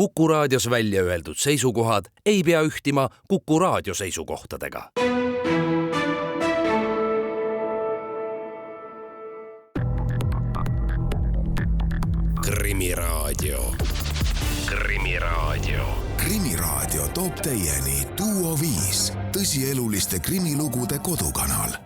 Kuku Raadios välja öeldud seisukohad ei pea ühtima Kuku Raadio seisukohtadega. Krimiraadio. Krimiraadio toob teieni Duo 5, tõsieluliste krimilugude kodukanal.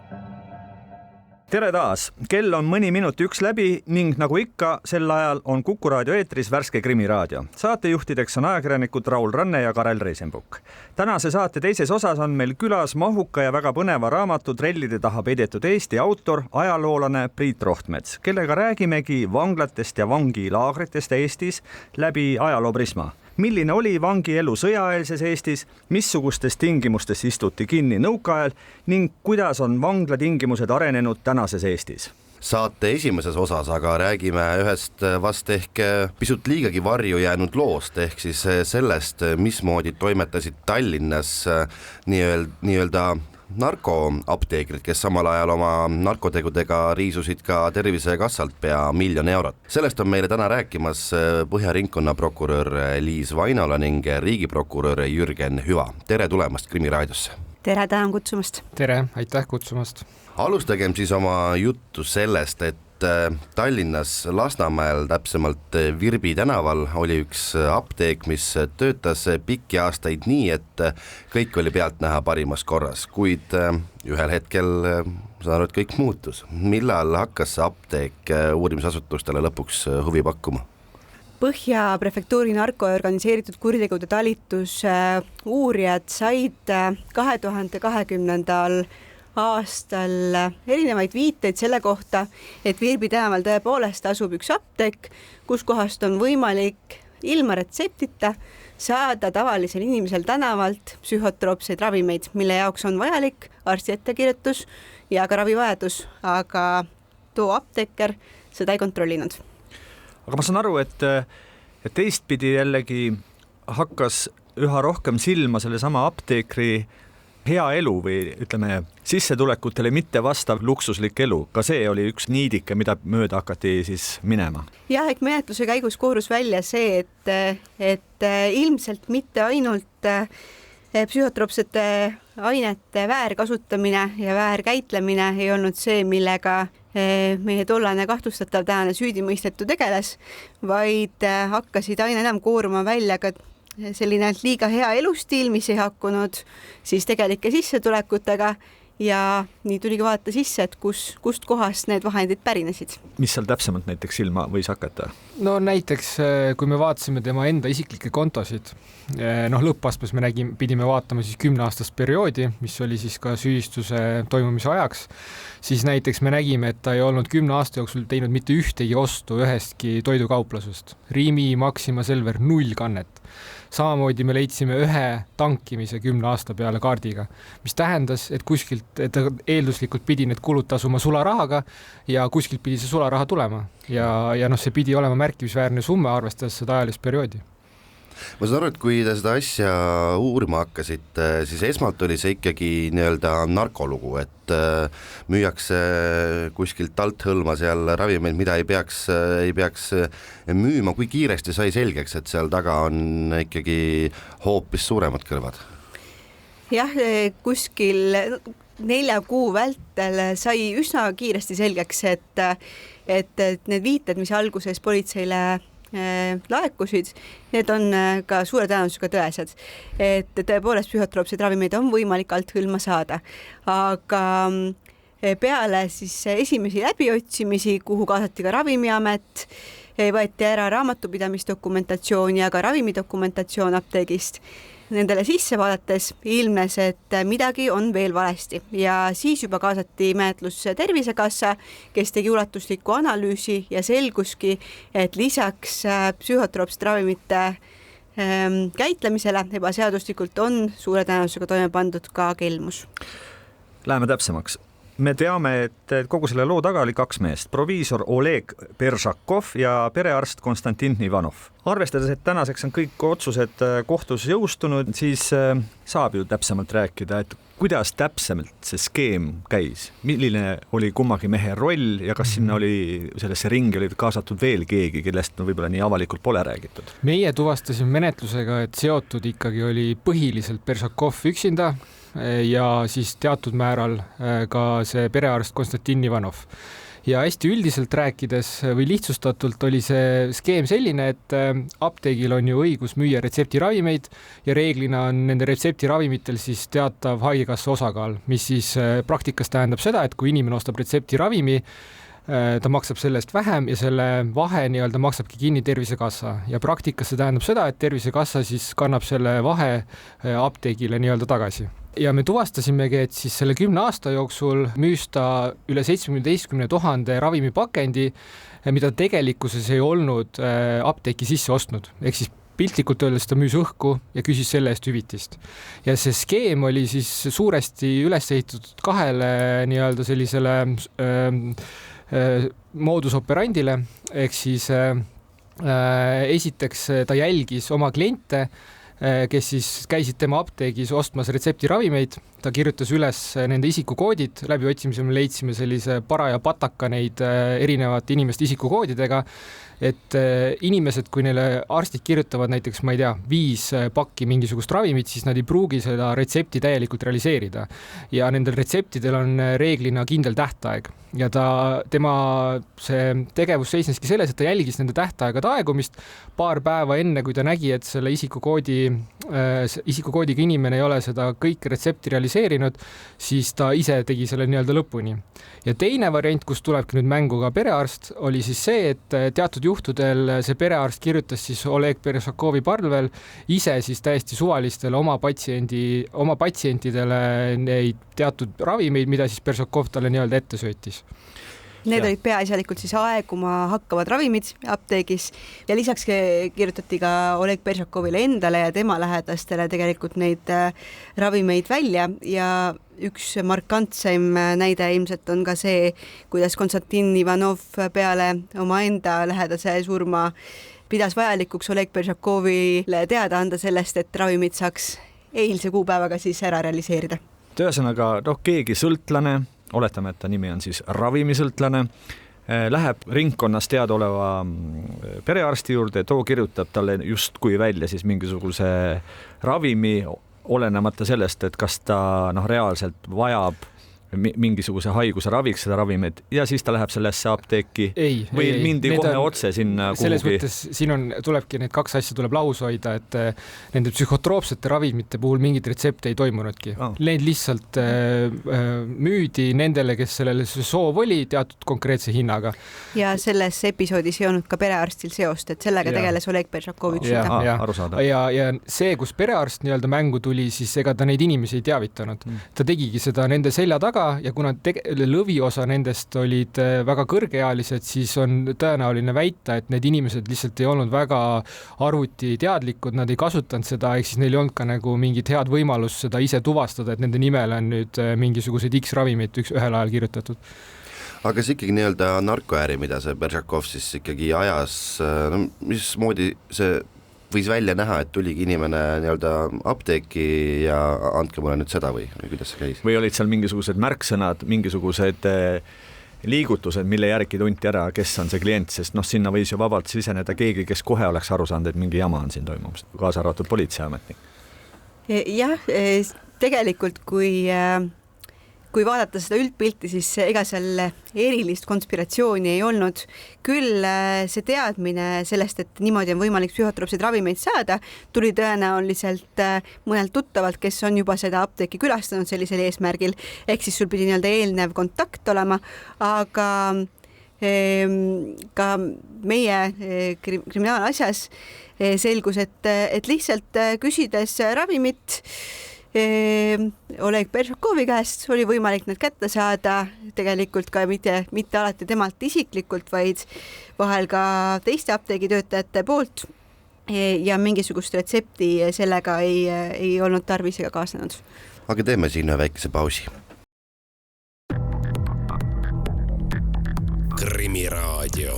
Tere taas! Kell on mõni minut 1 läbi ning nagu ikka, sel ajal on Kuku Raadio eetris värske Krimiraadio. Saatejuhtideks on ajakirjanikud Raul Ranne ja Karel Reisenbuk. Tänase saate teises osas on meil külas mahuka ja väga põneva raamatu Trellide taha peidetud Eesti autor, ajaloolane Priit Rohtmets, kellega räägimegi vanglatest ja vangilaagritest Eestis läbi ajalooprisma. Milline oli vangi elu sõjaeelses Eestis, missugustes tingimustes istuti kinni nõukaajal ning kuidas on vanglatingimused arenenud tänases Eestis? Saate esimeses osas aga räägime ühest vast ehk pisut liigagi varju jäänud loost, ehk siis sellest, mismoodi toimetasid Tallinnas nii-öelda narkoapteekrid, kes samal ajal oma narkotegudega riisusid ka Tervisekassalt pea 1 miljon eurot. Sellest on meile täna rääkimas Põhja ringkonnaprokurör Liis Vainola ning riigiprokurör Jürgen Hüva. Tere tulemast Krimiraadiosse! Tere, tänan kutsumast! Tere, aitäh kutsumast! Alustagem siis oma juttu sellest, et Tallinnas Lasnamäel, täpsemalt Virbi tänaval, oli üks apteek, mis töötas pikki aastaid nii, et kõik oli pealtnäha parimas korras, kuid ühel hetkel saan aru, et kõik muutus. Millal hakkas see apteek uurimisasutustele lõpuks huvi pakkuma? Põhja prefektuuri narko- ja organiseeritud kuritegude talituse uurijad said 2020. aastal erinevaid viiteid selle kohta, et Virbi tänaval tõepoolest asub üks apteek, kus kohast on võimalik ilma retseptita saada tavalisel inimesel tänavalt psühhotroopseid ravimeid, mille jaoks on vajalik arsti ettekirjutus ja ka ravivajadus, aga too apteeker seda ei kontrollinud. Aga ma saan aru, et teistpidi jällegi hakkas üha rohkem silma selle sama apteekri hea elu või ütleme sissetulekutele mitte vastav luksuslik elu. Ka see oli üks niidike, mida mööda hakati siis minema. Jah, ehk menetluse käigus koorus välja see, et ilmselt mitte ainult psühhotroopsete ainete väärkasutamine ja väärkäitlemine ei olnud see, millega meie tollane kahtlustatav tänane süüdimõistetu tegeles, vaid hakkasid aina enam kooruma välja ka selline liiga hea elustiil, mis ei hakkunud siis tegelike sissetulekutega ja nii tuligi vaadata sisse, et kust kohast need vahendid pärinesid. Mis seal täpsemalt näiteks silma võis hakata? No näiteks, kui me vaatasime tema enda isiklikke kontosid, lõppastmes me pidime vaatama siis 10-aastast perioodi, mis oli siis ka süüdistuse toimumise ajaks, siis näiteks me nägime, et ta ei olnud 10 aasta jooksul teinud mitte ühtegi ostu ühestki toidukauplusest. Riimi, Maxima, Selver, 0 kannet. Samamoodi me leidsime 1 tankimise 10 aasta peale kaardiga, mis tähendas, et kuskilt et eelduslikult pidi need kulud tasuma sularahaga ja kuskilt pidi see sularaha tulema. Ja see pidi olema märkimisväärne summa arvestades seda ajalist perioodi. Ma saan aru, et kui te seda asja uurima hakkasite, siis esmalt oli see ikkagi nii-öelda narkolugu, et müüakse kuskilt alt hõlma seal ravimeid, mida ei peaks müüma. Kui kiiresti sai selgeks, et seal taga on ikkagi hoopis suuremad kõrvad? Jah, kuskil 4 kuu vältel sai üsna kiiresti selgeks, et need viited, mis alguses politseile laekusid, need on ka suure tõenäosusega tõesed, et tõepoolest psühhotroopseid ravimeid on võimalik alt hõlma saada, aga peale siis esimesi läbiotsimisi, kuhu kaasati ka Ravimiamet, võeti ära raamatupidamisdokumentatsioon ja ka ravimidokumentatsioon apteegist. Nendele sisse vaadates ilmnes, et midagi on veel valesti ja siis juba kaasati menetlusse Tervisekassa, kes tegi ulatuslikku analüüsi ja selguski, et lisaks psühhotroopsete ravimite käitlemisele ebaseaduslikult on suure tõenäosusega toime pandud ka kelmus. Läheme täpsemaks. Me teame, et kogu selle loo taga oli 2 meest, proviisor Oleg Beržakov ja perearst Konstantin Ivanov. Arvestades, et tänaseks on kõik otsused kohtus jõustunud, siis saab ju täpsemalt rääkida, et kuidas täpsemalt see skeem käis, milline oli kummagi mehe roll ja kas sinna oli, sellesse ringi oli kaasatud veel keegi, kellest võib-olla nii avalikult pole räägitud? Meie tuvastasime menetlusega, et seotud ikkagi oli põhiliselt Beržakov üksinda ja siis teatud määral ka see perearst Konstantin Ivanov. Ja hästi üldiselt rääkides või lihtsustatult oli see skeem selline, et apteegil on ju õigus müüa retseptiravimeid ja reeglina on nende retseptiravimitel siis teatav haigekassa osakaal, mis siis praktikas tähendab seda, et kui inimene ostab retseptiravimi, ta maksab selle eest vähem ja selle vahe nii-öelda maksabki kinni Tervisekassa ja praktikas see tähendab seda, et Tervisekassa siis kannab selle vahe apteegile nii-öelda tagasi. Ja me tuvastasimegi, et siis selle 10 aasta jooksul müüs ta üle 17 000 ravimipakendi, mida tegelikkuses ei olnud apteeki sisse ostnud. Ehk siis piltlikult öeldes ta müüs õhku ja küsis selle eest hüvitist. Ja see skeem oli siis suuresti üles ehitatud kahele nii-öelda sellisele modus operandile. Ehk siis esiteks ta jälgis oma kliente, kes siis käisid tema apteegis ostmas retseptiravimeid. Ta kirjutas üles nende isikukoodid, läbi otsimisel me leidsime sellise paraja pataka neid erinevate inimeste isikukoodidega, et inimesed, kui neile arstid kirjutavad näiteks, ma ei tea, 5 pakki mingisugust ravimit, siis nad ei pruugi seda retsepti täielikult realiseerida. Ja nendel retseptidel on reeglina kindel tähtaeg. Ja tema see tegevus seisneski selles, et ta jälgis nende tähtaegade aegumist paar päeva enne, kui ta nägi, et selle isikukoodiga inimene ei ole seda kõik retsepti realiseerinud, siis ta ise tegi selle nii-öelda lõpuni. Ja teine variant, kus tulebki nüüd mängu ka perearst, oli siis see, et teatud juhtudel see perearst kirjutas siis Oleg Beržakovi palvel ise siis täiesti suvalistele oma patsientidele neid teatud ravimeid, mida siis Beržakov talle nii-öelda ette söötis. Need olid peaasjalikult siis aeguma hakkavad ravimid apteegis ja lisaks kirjutati ka Oleg Beržakovile endale ja tema lähedastele tegelikult neid ravimeid välja ja üks markantsem näide ilmselt on ka see, kuidas Konstantin Ivanov peale oma enda lähedase surma pidas vajalikuks Oleg Beržakovile teada anda sellest, et ravimid saaks eilse kuupäevaga siis ära realiseerida. Ühesõnaga, keegi sõltlane, oletame, et ta nimi on siis ravimisõltlane, läheb ringkonnas teadaoleva perearsti juurde, too kirjutab talle justkui välja siis mingisuguse ravimi, olenemata sellest, et kas ta reaalselt vajab mingisuguse haiguse raviks seda ravimit ja siis ta läheb sellesse apteeki või mindi kohe otse sinna kuhugi. Selles mõttes siin tulebki need kaks asja tuleb lahus hoida, et nende psühhotroopsete ravimite puhul mingit retsepte ei toimunudki. Need lihtsalt müüdi nendele, kes sellele soov oli teatud konkreetse hinnaga. Ja selles episoodis ei olnud ka perearstil seost, et sellega tegeles Oleg Beržakov üksinda. Ja see, kus perearst nii-öelda mängu tuli, siis ega ta neid inimesi ei teavitanud. Ta tegigi seda nende selja taga ja kuna lõviosa nendest olid väga kõrgeealised, siis on tõenäoline väita, et need inimesed lihtsalt ei olnud väga arvuti teadlikud, nad ei kasutanud seda, ehk siis neil ei olnud ka nagu mingit head võimalust seda ise tuvastada, et nende nimel on nüüd mingisugused X ravimid ühel ajal kirjutatud. Aga see ikkagi nii-öelda narkoääri, mida see Beržakov siis ikkagi ajas, mismoodi see võis välja näha, et tuligi inimene nii-öelda apteeki ja andke mulle nüüd seda või kuidas see käis? Või olid seal mingisugused märksõnad, mingisugused liigutused, mille järgi tunti ära, kes on see klient, sest sinna võis ju vabalt siseneda keegi, kes kohe oleks aru saanud, et mingi jama on siin toimumas, kaasa arvatud politseiametnik. Jah, tegelikult kui vaadata seda üldpilti, siis ega seal erilist konspiratsiooni ei olnud. Küll see teadmine sellest, et niimoodi on võimalik psühhotroopseid ravimeid saada, tuli tõenäoliselt mõnelt tuttavalt, kes on juba seda apteeki külastanud sellisel eesmärgil. Ehk siis sul pidi nii-öelda eelnev kontakt olema, aga ka meie kriminaalasjas selgus, et lihtsalt küsides ravimit Oleg Beržakovi käest oli võimalik need kätte saada, tegelikult ka mitte alati temalt isiklikult, vaid vahel ka teiste apteegitöötajate poolt ja mingisugust retsepti sellega ei olnud tarvis ega kaasnenud. Aga teeme siin ühe väikese pausi. Krimiraadio.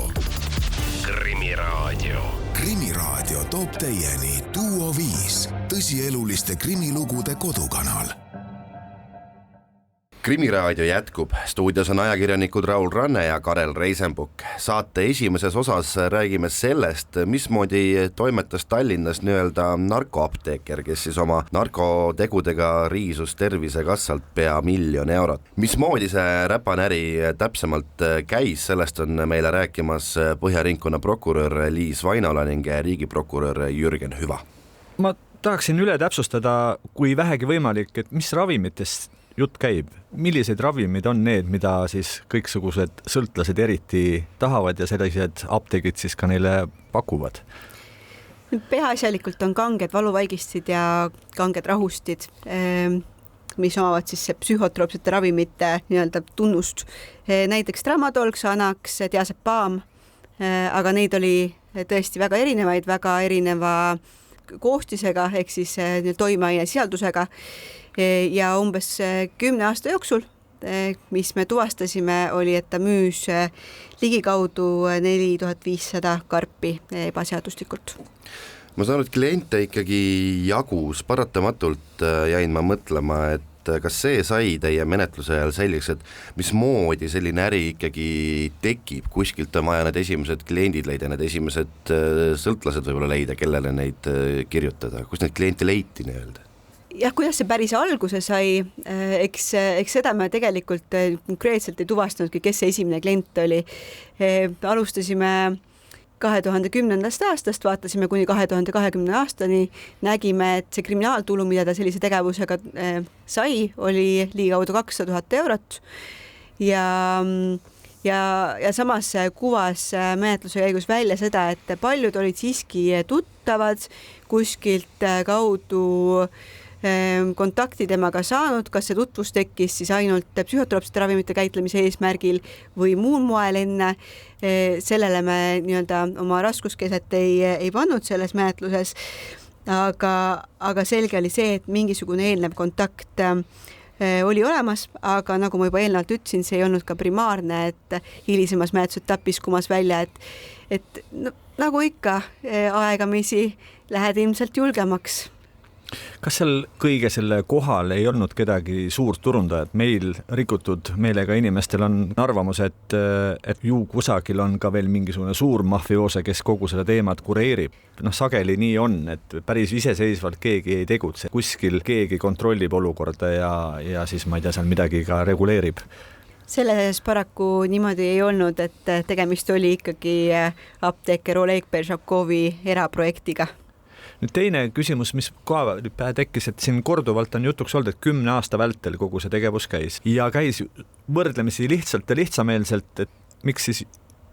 Krimiraadio toob teieni Duo 5, tõsieluliste krimilugude kodukanal. Krimiraadio jätkub, stuudios on ajakirjanikud Raul Ranne ja Karel Reisenbuk. Saate esimeses osas räägime sellest, mismoodi toimetas Tallinnas nii-öelda narkoapteeker, kes siis oma narkotegudega riisus Tervisekassalt pea 1 000 000 eurot. Mismoodi see räpanäri täpsemalt käis, sellest on meile rääkimas Põhja-ringkonna prokurör Liis Vainola ning riigiprokurör Jürgen Hüva. Ma tahaksin üle täpsustada, kui vähegi võimalik, et mis ravimitest jutt käib, millised ravimid on need, mida siis kõiksugused sõltlased eriti tahavad ja sellised apteegid siis ka neile pakuvad? Peaasjalikult on kanged valuvaigistid ja kanged rahustid, mis omavad siis psühhotroopsete ravimite nii-öelda tunnust. Näiteks Tramadol, Xanax, Diazepam, aga neid oli tõesti väga erinevaid, väga erineva koostisega ehk siis toimeaine sisaldusega. Ja umbes 10 aasta jooksul, mis me tuvastasime, oli, et ta müüs ligikaudu 4500 karpi ebaseaduslikult. Ma saan aru, et kliente ikkagi jagus, paratamatult jäin ma mõtlema, et kas see sai teie menetluse ajal selliks, et mismoodi selline äri ikkagi tekib, kuskilt on vaja need esimesed kliendid leida, need esimesed sõltlased võib-olla leida, kellele neid kirjutada, kus need kliente leiti nii-öelda? Jah, kuidas see päris alguse sai, eks seda me tegelikult konkreetselt ei tuvastanud, kes see esimene klient oli. Alustasime 2010. aastast, vaatasime kuni 2020. aastani, nägime, et see kriminaaltulu, mida ta sellise tegevusega sai, oli ligikaudu 200 000 eurot ja samas kuvas menetluse käigus välja seda, et paljud olid siiski tuttavad kuskilt kaudu kontakti temaga saanud, kas see tutvus tekkis siis ainult psühhotroopsete ravimite käitlemise eesmärgil või muul moel enne. Sellele me nii-öelda oma raskuskeset ei pannud selles menetluses, aga selge oli see, et mingisugune eelnev kontakt oli olemas, aga nagu ma juba eelnevalt ütlesin, see ei olnud ka primaarne, et hilisemas menetlusetapis kumas välja, et nagu ikka aegamisi lähed ilmselt julgemaks. Kas seal kõige selle kohal ei olnud kedagi suurt turundajat? Meil rikutud meelega inimestel on arvamus, et ju kusagil on ka veel mingisugune suur mafioose, kes kogu seda teemat kureerib. Sageli nii on, et päris iseseisvalt keegi ei tegutse. Kuskil keegi kontrollib olukorda ja siis ma ei tea, seal midagi ka reguleerib. Selles paraku niimoodi ei olnud, et tegemist oli ikkagi apteeker Oleg Beržakovi eraprojektiga. Nüüd teine küsimus, mis ka tekkis, et siin korduvalt on jutuks olnud, et 10 aasta vältel kogu see tegevus käis ja käis võrdlemisi lihtsalt ja lihtsameelselt, et miks siis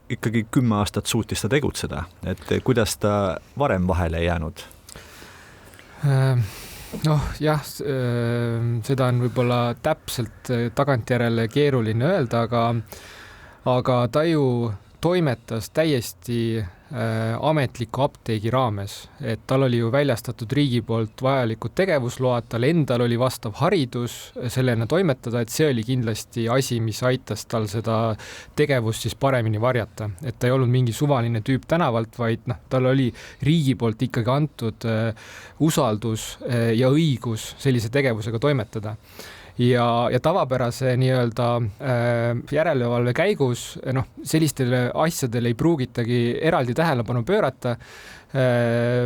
ikkagi 10 aastat suutis ta tegutseda, et kuidas ta varem vahele ei jäänud? Jah, seda on võib-olla täpselt tagantjärele keeruline öelda, aga ta ju toimetas täiesti ametliku apteegi raames, et tal oli ju väljastatud riigi poolt vajalikud tegevusload, tal endal oli vastav haridus sellena toimetada, et see oli kindlasti asi, mis aitas tal seda tegevust siis paremini varjata, et ta ei olnud mingi suvaline tüüp tänavalt, vaid tal oli riigi poolt ikkagi antud usaldus ja õigus sellise tegevusega toimetada. Ja tavapärase nii-öelda järelevalve käigus sellistele asjadele ei pruugitagi eraldi tähelepanu pöörata,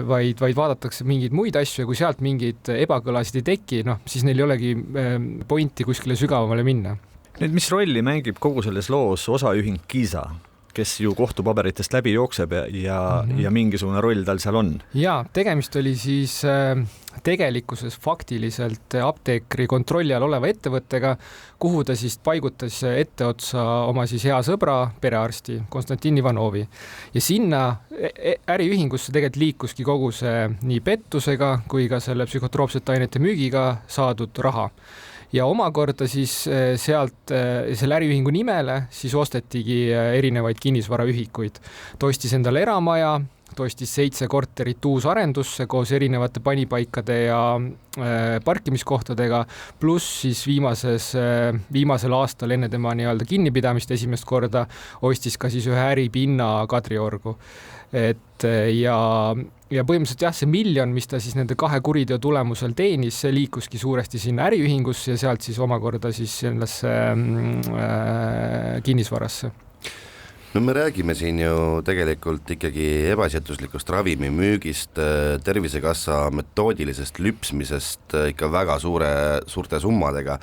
vaid vaadatakse mingeid muid asju ja kui sealt mingeid ebakõlasid ei teki, siis neil ei olegi pointi kuskile sügavamale minna. Nüüd, mis rolli mängib kogu selles loos osaühing Kiisa, kes ju kohtupaberitest läbi jookseb ja mingisugune roll tal seal on? Ja, tegemist oli siis tegelikkuses faktiliselt apteekri kontrolli all oleva ettevõttega, kuhu ta siis paigutas etteotsa oma siis hea sõbra, perearsti Konstantin Ivanovi. Ja sinna äriühingusse tegelikult liikuski kogu see nii pettusega kui ka selle psühhotroopsete ainete müügiga saadud raha. Ja omakorda siis sealt selle äriühingu nimele siis ostetigi erinevaid kinnisvaraühikuid. Ta ostis endale eramaja, ta ostis 7 korterit uusarendusse koos erinevate panipaikade ja parkimiskohtadega, pluss siis viimasel aastal enne tema nii-öelda kinnipidamist esimest korda ostis ka siis ühe äripinna Kadriorgu. ja põhimõtteliselt jah, see miljon, mis ta siis nende 2 kuriteo tulemusel teenis, see liikuski suuresti sinna äriühingusse ja sealt siis omakorda siis sellesse kinnisvarasse. No me räägime siin ju tegelikult ikkagi ebaseaduslikust ravimimüügist, Tervisekassa metoodilisest lüpsmisest ikka väga suurte summadega.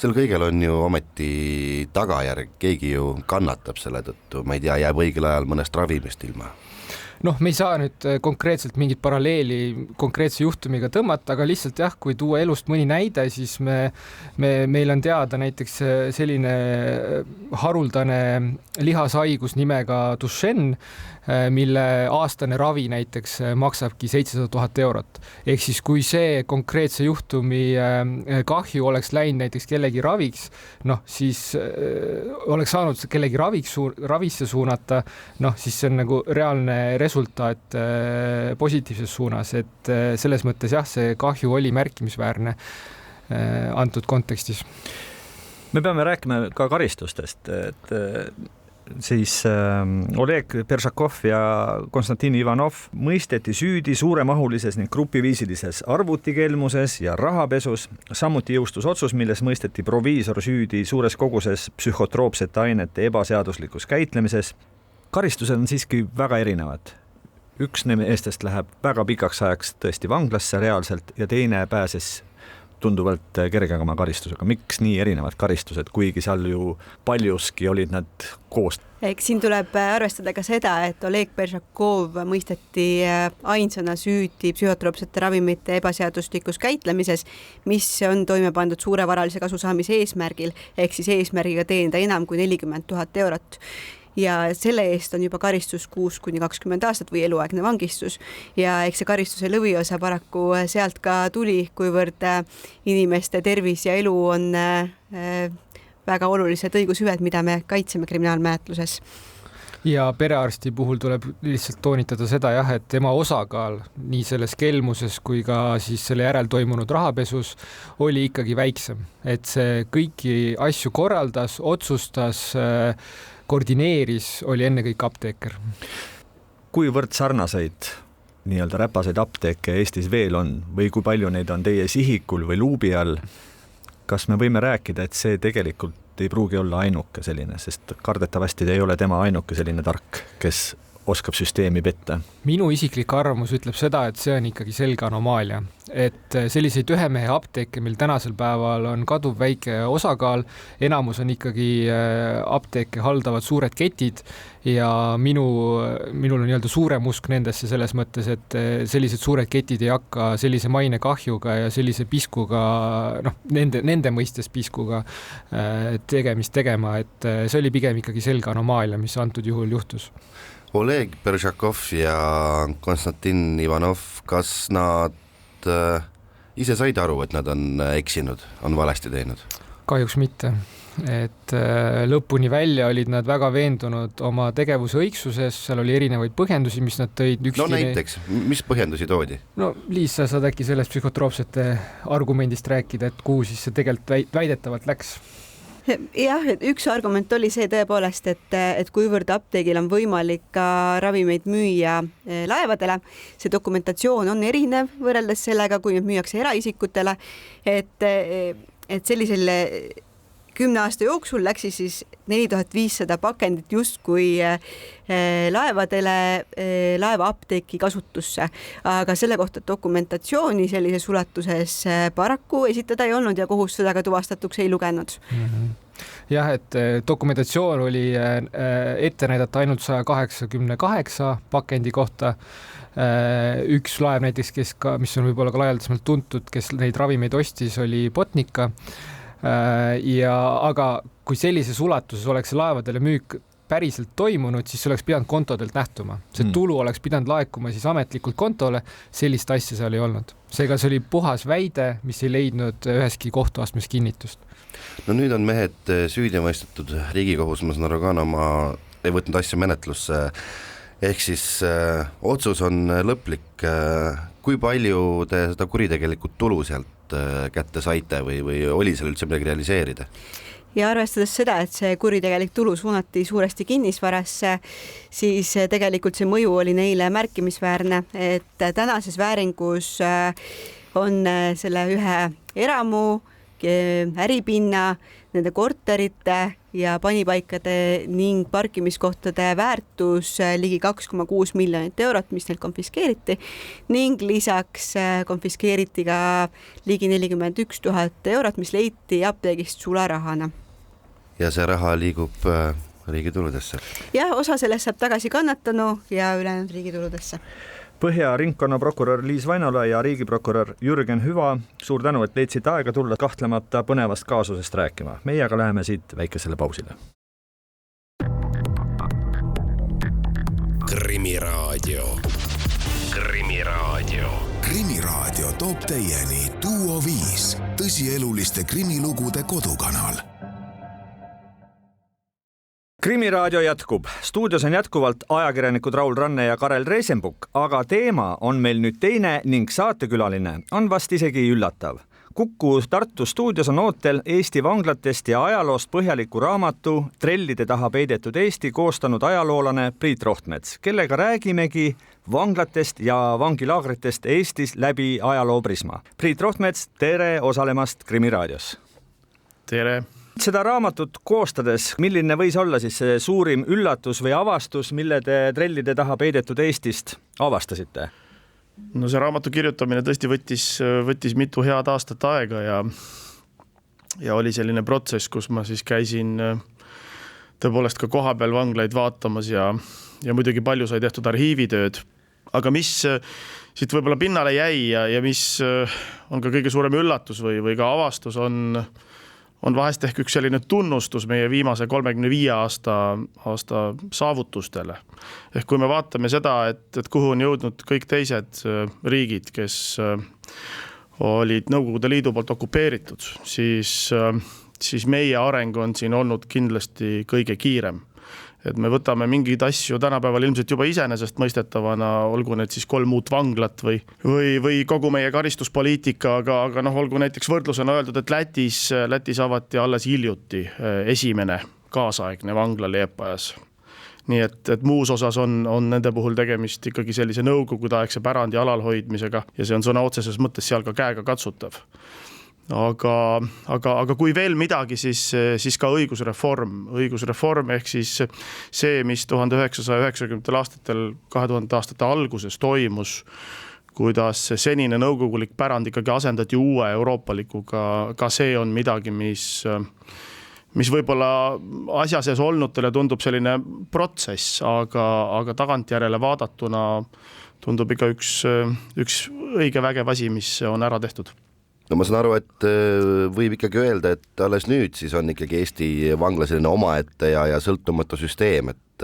Sel kõigel on ju ometi tagajärg, keegi ju kannatab selle tõttu, ma ei tea, jääb õigel ajal mõnest ravimist ilma. Noh, me ei saa nüüd konkreetselt mingit paralleeli konkreetse juhtumiga tõmmata, aga lihtsalt jah, kui tuua elust mõni näide, siis meil on teada näiteks selline haruldane lihashaigus nimega Duchenne, mille aastane ravi näiteks maksabki 700 000 eurot. Ehk siis kui see konkreetse juhtumi kahju oleks läinud näiteks kellegi raviks, noh siis oleks saanud kellegi ravisse suunata, noh siis see on nagu reaalne resultaat positiivses suunas, et selles mõttes jah, see kahju oli märkimisväärne antud kontekstis. Me peame rääkima ka karistustest, et siis Oleg Peršakov ja Konstantin Ivanov mõisteti süüdi suuremahulises ning grupiviisilises arvutikelmuses ja rahapesus. Samuti jõustus otsus, milles mõisteti proviisor süüdi suures koguses psühhotroopsete ainete ebaseaduslikus käitlemises. Karistused on siiski väga erinevad. Üks neistest läheb väga pikaks ajaks tõesti vanglasse reaalselt ja teine pääses tunduvalt kergema karistusega. Miks nii erinevad karistused, kuigi seal ju paljuski olid nad koos? Eks siin tuleb arvestada ka seda, et Oleg Peršakov mõisteti ainsana süüdi psühhotroopsete ravimite ebaseaduslikus käitlemises, mis on toime pandud suure varalise kasu saamise eesmärgil, ehk siis eesmärgiga teenida enam kui 40 000 eurot. Ja selle eest on juba karistus 6-20 aastat või eluaegne vangistus ja eks see karistuse lõviosa paraku sealt ka tuli, kuivõrd inimeste tervis ja elu on väga olulised õigushüved, mida me kaitseme kriminaalmenetluses. Ja perearsti puhul tuleb lihtsalt toonitada seda jah, et tema osakaal nii selles kelmuses kui ka siis selle järel toimunud rahapesus oli ikkagi väiksem, et see kõiki asju korraldas, otsustas, koordineeris, oli enne kõik apteeker. Kuivõrd sarnaseid nii-öelda räpaseid apteeke Eestis veel on või kui palju neid on teie sihikul või luubi all? Kas me võime rääkida, et see tegelikult ei pruugi olla ainuke selline, sest kardetavasti ei ole tema ainuke selline tark, kes oskab süsteemi petta? Minu isiklik arvamus ütleb seda, et see on ikkagi selge anomaalia, et selliseid ühemehe apteeke meil tänasel päeval on kaduv väike osakaal, enamus on ikkagi apteeke haldavad suured ketid ja minul on nii-öelda suurem usk nendesse selles mõttes, et sellised suured ketid ei hakka sellise maine kahjuga ja sellise piskuga, noh, nende mõistes piskuga tegemist tegema, et see oli pigem ikkagi selge anomaalia, mis antud juhul juhtus. Oleg Peršakov ja Konstantin Ivanov, kas nad ise said aru, et nad on eksinud, on valesti teinud? Kahjuks mitte. Et lõpuni välja olid nad väga veendunud oma tegevuse õigsuses, seal oli erinevaid põhjendusi, mis nad tõid. No näiteks, mis põhjendusi toodi? No Liis, sa saad äkki sellest psühhotroopsete argumendist rääkida, et kuhu siis see tegelikult väidetavalt läks? Jah, et üks argument oli see tõepoolest, et kuivõrd apteegil on võimalik ka ravimeid müüa laevadele, see dokumentatsioon on erinev võrreldes sellega, kui need müüakse eraisikutele, et sellisel 10 aasta jooksul läks siis 4500 pakendit justkui laevadele, laevaapteeki kasutusse, aga selle kohta dokumentatsiooni sellises ulatuses paraku esitada ei olnud ja kohus seda ka tuvastatuks ei lugenud. Jah, et dokumentatsioon oli ette näidata ainult 188 pakendi kohta. Üks laev näiteks, mis on võib-olla ka laialdasemalt tuntud, kes neid ravimeid ostis, oli Botnica. Aga kui sellises ulatuses oleks laevadele müük päriselt toimunud, siis see oleks pidanud kontodelt nähtuma. See tulu oleks pidanud laekuma siis ametlikult kontole, sellist asja seal ei olnud. Seega see oli puhas väide, mis ei leidnud üheski kohtuastmes kinnitust. No nüüd on mehed süüdi mõistetud, Riigikohus, ma saan aru ka, ei võtnud asja menetlusse, ehk siis otsus on lõplik. Kui palju te seda kuritegelikult tulu sealt kätte saite või oli seal üldse midagi realiseerida? Ja arvestades seda, et see kuritegelik tulu suunati suuresti kinnisvarasse, siis tegelikult see mõju oli neile märkimisväärne, et tänases vääringus on selle ühe eramu, äripinna, nende korterite ja panipaikade ning parkimiskohtade väärtus ligi 2,6 miljonit eurot, mis neilt konfiskeeriti ning lisaks konfiskeeriti ka ligi 41 000 eurot, mis leiti apteegist sularahana. Ja see raha liigub riigi tuludesse? Ja osa sellest saab tagasi kannatanu ja ülejäänud riigi tuludesse. Põhja ringkonnaprokurör Liis Vainola ja riigiprokurör Jürgen Hüva, suur tänu, et leidsid aega tulla kahtlemata põnevast kaasusest rääkima. Meie aga läheme siit väikesele pausile. Krimiraadio. Krimiraadio. Krimiraadio toob teieni Duo 5, tõsieluliste krimilugude kodukanal. Krimiraadio jätkub. Stuudios on jätkuvalt ajakirjanikud Raul Ranne ja Karel Reisenbuk, aga teema on meil nüüd teine ning saatekülaline on vast isegi üllatav. Kuku Tartu stuudios on ootel Eesti vanglatest ja ajaloost põhjaliku raamatu Trellide taha peidetud Eesti koostanud ajaloolane Priit Rohtmets, kellega räägimegi vanglatest ja vangilaagritest Eestis läbi ajaloo prisma. Priit Rohtmets, tere osalemast Krimiraadios. Tere! Seda raamatut koostades, milline võis olla siis see suurim üllatus või avastus, mille te Trellide taha peidetud Eestist avastasite? No see raamatu kirjutamine tõesti võttis mitu head aastat aega ja oli selline protsess, kus ma siis käisin tõepoolest ka kohapeal vanglaid vaatamas ja muidugi palju sai tehtud arhiivitööd. Aga mis siit võib-olla pinnale jäi ja mis on ka kõige suurem üllatus või ka avastus on vahest ehk üks selline tunnustus meie viimase 35 aasta saavutustele. Ehk kui me vaatame seda, et kuhu on jõudnud kõik teised riigid, kes olid Nõukogude Liidu poolt okupeeritud, siis meie areng on siin olnud kindlasti kõige kiirem. Et me võtame mingeid asju tänapäeval ilmselt juba iseenesest mõistetavana, olgu need siis 3 uut vanglat või kogu meie karistuspoliitika, aga olgu näiteks võrdlusena öeldud, et Lätis avati alles hiljuti esimene kaasaegne vangla Liepajas. Nii et muus osas on nende puhul tegemist ikkagi sellise nõukogudeaegse pärandi alalhoidmisega ja see on sõna otseses mõttes seal ka käega katsutav. Aga kui veel midagi, siis ka õigusreform ehk siis see, mis 1990 aastatel, 2000 aastate alguses toimus, kuidas senine nõukogulik pärand ikkagi asendati uue euroopalikuga, ka see on midagi, mis võib-olla asja sees olnutele tundub selline protsess, aga tagantjärele vaadatuna tundub ikka üks õige vägev asi, mis on ära tehtud. No ma saan aru, et võib ikkagi öelda, et alles nüüd siis on ikkagi Eesti vangla selline omaette ja sõltumatu süsteem, et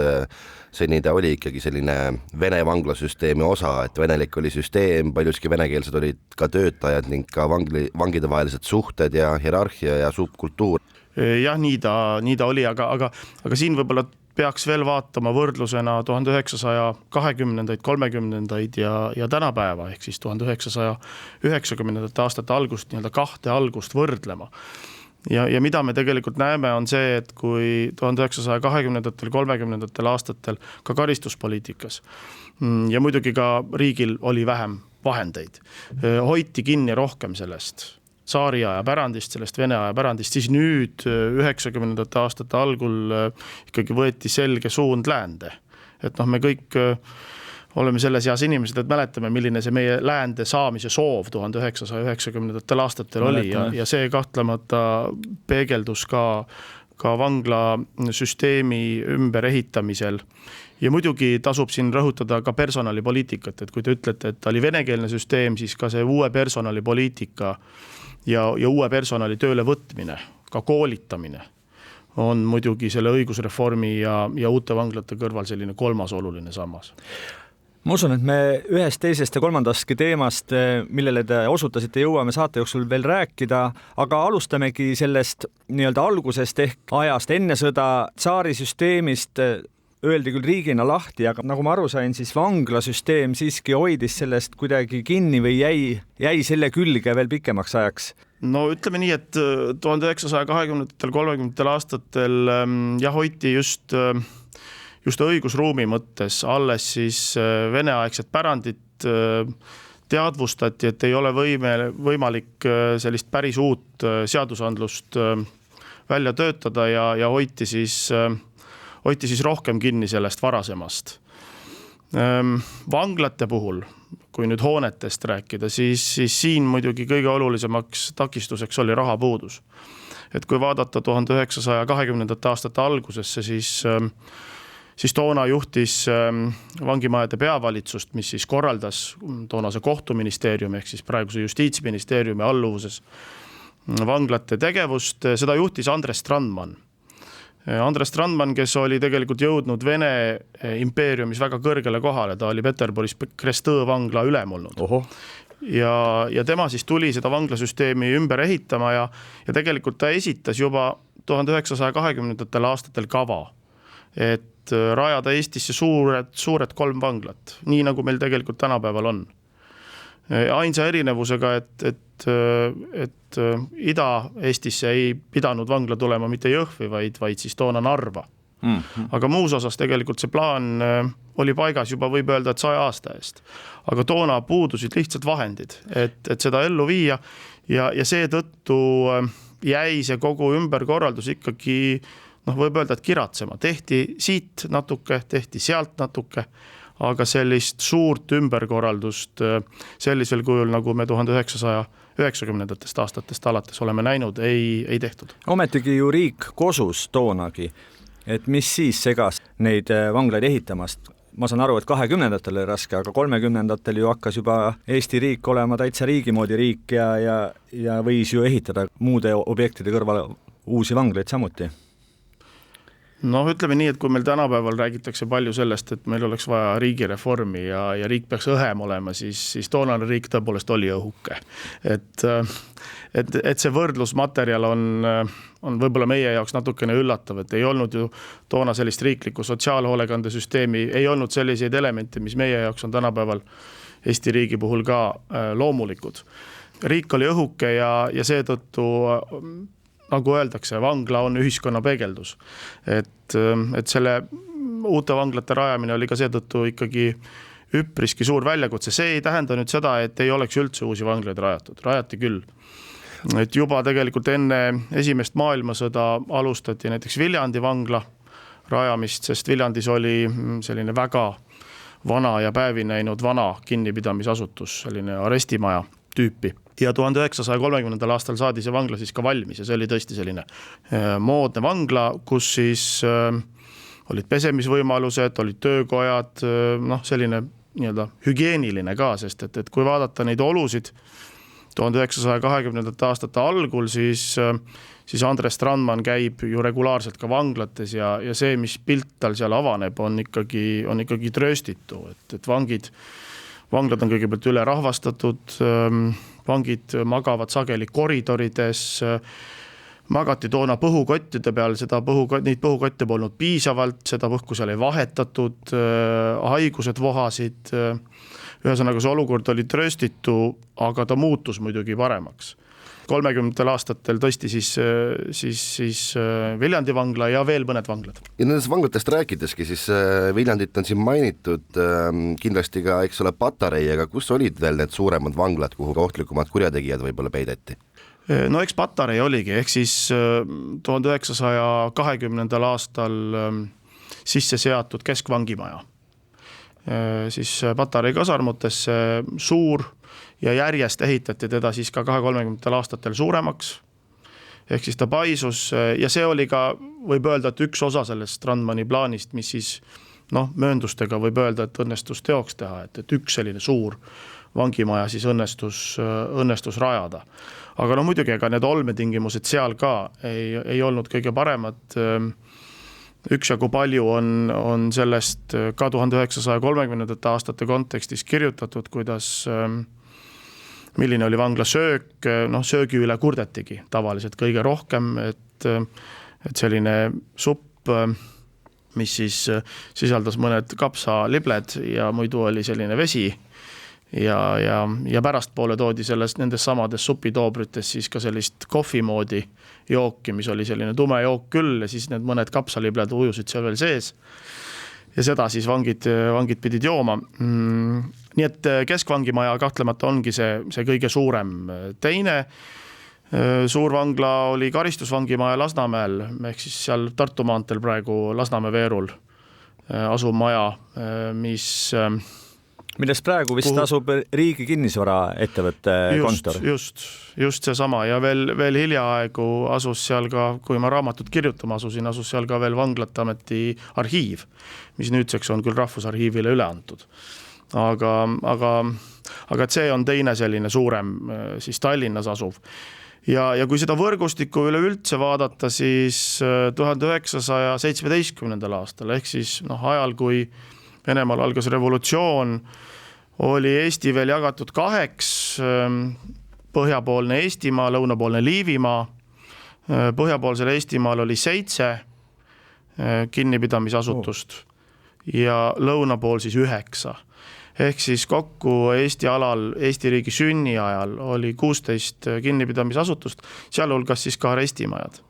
seni ta oli ikkagi selline Vene vanglasüsteemi osa, et venelik oli süsteem, paljuski venekeelsed olid ka töötajad ning ka vangide vahelised suhted ja hierarhia ja subkultuur. Jah, nii ta oli, aga siin võib-olla peaks veel vaatama võrdlusena 1920, 30 ja tänapäeva, ehk siis 1990 aastate algust, nii-öelda 2 algust võrdlema. Ja mida me tegelikult näeme on see, et kui 1920, 30 aastatel ka karistuspoliitikas ja muidugi ka riigil oli vähem vahendeid, hoiti kinni rohkem sellest saari aja pärandist, sellest Vene aja pärandist, siis nüüd 90. aastate algul ikkagi võeti selge suund läände. Et me kõik oleme selles eas inimesed, et mäletame, milline see meie läände saamise soov 1990. aastatel oli ja see kahtlemata peegeldus ka vanglasüsteemi ümberehitamisel. Ja muidugi tasub siin rõhutada ka personalipoliitikat, et kui te ütlete, et oli venekeelne süsteem, siis ka see uue personalipoliitika ja uue personali tööle võtmine, ka koolitamine on muidugi selle õigusreformi ja uute vanglate kõrval selline 3. oluline sammas. Ma usun, et me ühest, teisest ja 3. teemast, millele te osutasite, jõuame saate jooksul veel rääkida, aga alustamegi sellest nii-öelda algusest ehk ajast enne sõda, tsaarisüsteemist. öeldi küll riigina lahti, aga nagu ma aru sain, siis vanglasüsteem siiski hoidis sellest kuidagi kinni või jäi selle külge veel pikemaks ajaks? No ütleme nii, et 1920-30 aastatel hoiti just õigusruumi mõttes alles siis veneaegset pärandit, teadvustati, et ei ole võimalik sellist päris uut seadusandlust välja töötada ja hoiti siis rohkem kinni sellest varasemast. Vanglate puhul, kui nüüd hoonetest rääkida, siis siin muidugi kõige olulisemaks takistuseks oli rahapuudus. Et kui vaadata 1920. aastate algusesse, siis toona juhtis vangimajade peavalitsust, mis siis korraldas toonase kohtuministeeriumi ehk siis praeguse justiitsministeeriumi alluvuses vanglate tegevust, seda juhtis Andres Strandman. Andres Strandman, kes oli tegelikult jõudnud Vene impeeriumis väga kõrgele kohale, ta oli Peterburis Krestõ vangla ülem olnud. Ja tema siis tuli seda vanglasüsteemi ümber ehitama ja tegelikult ta esitas juba 1920. aastatel kava, et rajada Eestisse suured 3 vanglat, nii nagu meil tegelikult tänapäeval on. Ainsa erinevusega, et Ida-Eestisse ei pidanud vangla tulema mitte Jõhvi, vaid siis toona Narva. Aga muus osas tegelikult see plaan oli paigas juba võib öelda, et 100 aasta eest. Aga toona puudusid lihtsalt vahendid, et seda ellu viia ja seetõttu jäi see kogu ümberkorraldus ikkagi, võib öelda, et kiratsema. Tehti siit natuke, tehti sealt natuke, aga sellist suurt ümberkorraldust sellisel kujul, nagu me 1990. aastatest alates oleme näinud, ei tehtud. Ometigi ju riik kosus toonagi, et mis siis segas neid vanglaid ehitamast? Ma saan aru, et 20-ndatel oli raske, aga 30-ndatel ju hakkas juba Eesti riik olema täitsa riigi moodi riik ja võis ju ehitada muude objektide kõrvale uusi vanglaid samuti. Ütleme nii, et kui meil tänapäeval räägitakse palju sellest, et meil oleks vaja riigireformi ja riik peaks õhem olema, siis toonane riik tõepoolest oli õhuke. Et see võrdlusmaterjal on võib-olla meie jaoks natukene üllatav, et ei olnud ju toona sellist riiklikku sotsiaalhoolekandesüsteemi, ei olnud selliseid elemente, mis meie jaoks on tänapäeval Eesti riigi puhul ka loomulikud. Riik oli õhuke ja seetõttu nagu öeldakse, vangla on ühiskonna peegeldus. Et selle uute vanglate rajamine oli ka seetõttu ikkagi üpriski suur väljakutse. See ei tähenda nüüd seda, et ei oleks üldse uusi vanglaid rajatud. Rajati küll. Et juba tegelikult enne esimest maailmasõda alustati näiteks Viljandi vangla rajamist, sest Viljandis oli selline väga vana ja päevi näinud vana kinnipidamisasutus, selline arestimaja tüüpi. Ja 1930. aastal saadi see vangla siis ka valmis ja see oli tõesti selline moodne vangla, kus siis olid pesemisvõimalused, olid töökojad, selline nii-öelda hügieeniline ka, sest et kui vaadata neid olusid 1920. aastate algul, siis Andres Strandman käib ju regulaarselt ka vanglates ja see, mis pilt tal seal avaneb, on ikkagi trööstitu, et vanglad on kõigepealt üle rahvastatud, vangid magavad sageli koridorides, magati toona põhukottide peal, neid põhukotte polnud piisavalt, seda põhku seal ei vahetatud, haigused vohasid, ühesõnaga see olukord oli trööstitu, aga ta muutus muidugi paremaks. 30. aastatel tõesti siis Viljandi vangla ja veel mõned vanglad. Ja nendest vanglatest rääkideski, siis Viljandit on siin mainitud kindlasti ka, eks ole, Patarei, aga kus olid veel need suuremad vanglad, kuhu ohtlikumad kurjategijad võib-olla peideti? No eks Patarei oligi, ehk siis 1920. aastal sisse seatud keskvangimaja. Siis Patarei kasarmutesse suur ja järjest ehitati teda siis ka 20-30 aastatel suuremaks. Ehk siis ta paisus ja see oli ka, võib öelda, et üks osa sellest Strandmani plaanist, mis siis mööndustega võib öelda, et õnnestus teoks teha, et üks selline suur vangimaja siis õnnestus rajada. Aga muidugi, ega need olmetingimused seal ka ei olnud kõige paremad. Üksjagu palju on sellest ka 1930. aastate kontekstis kirjutatud, milline oli vangla söök, söögi üle kurdetigi tavaliselt kõige rohkem, et selline supp mis siis sisaldas mõned kapsalibled ja muidu oli selline vesi ja pärastpoole toodi nendes samades supitoobrites siis ka sellist kohvi moodi jooki, mis oli selline tume jook küll ja siis need mõned kapsalibled ujusid seal veel sees ja seda siis vangid pidid jooma. Nii et keskvangimaja kahtlemata ongi see kõige suurem. Teine suurvangla oli karistusvangimaja Lasnamäel, ehk siis seal Tartu maanteel praegu Lasnamäe veerul asuv maja, millest praegu vist asub riigi kinnisvaraettevõtte kontor. Just seesama ja veel hiljaaegu asus seal ka, kui ma raamatut kirjutama asus seal ka veel Vanglate Ameti arhiiv, mis nüüdseks on küll Rahvusarhiivile üle antud. Aga see on teine selline suurem siis Tallinnas asuv. Ja kui seda võrgustikku üleüldse vaadata, siis 1917. aastal, ehk siis ajal, kui Venemaal algas revolutsioon, oli Eesti veel jagatud 2, põhjapoolne Eestimaa, lõunapoolne Liivimaa. Põhjapoolsel Eestimaal oli 7 kinnipidamisasutust ja lõunapool siis 9. Ehk siis kokku Eesti alal, Eesti riigi sünni ajal oli 16 kinnipidamisasutust, sealhulgas siis ka arestimajad,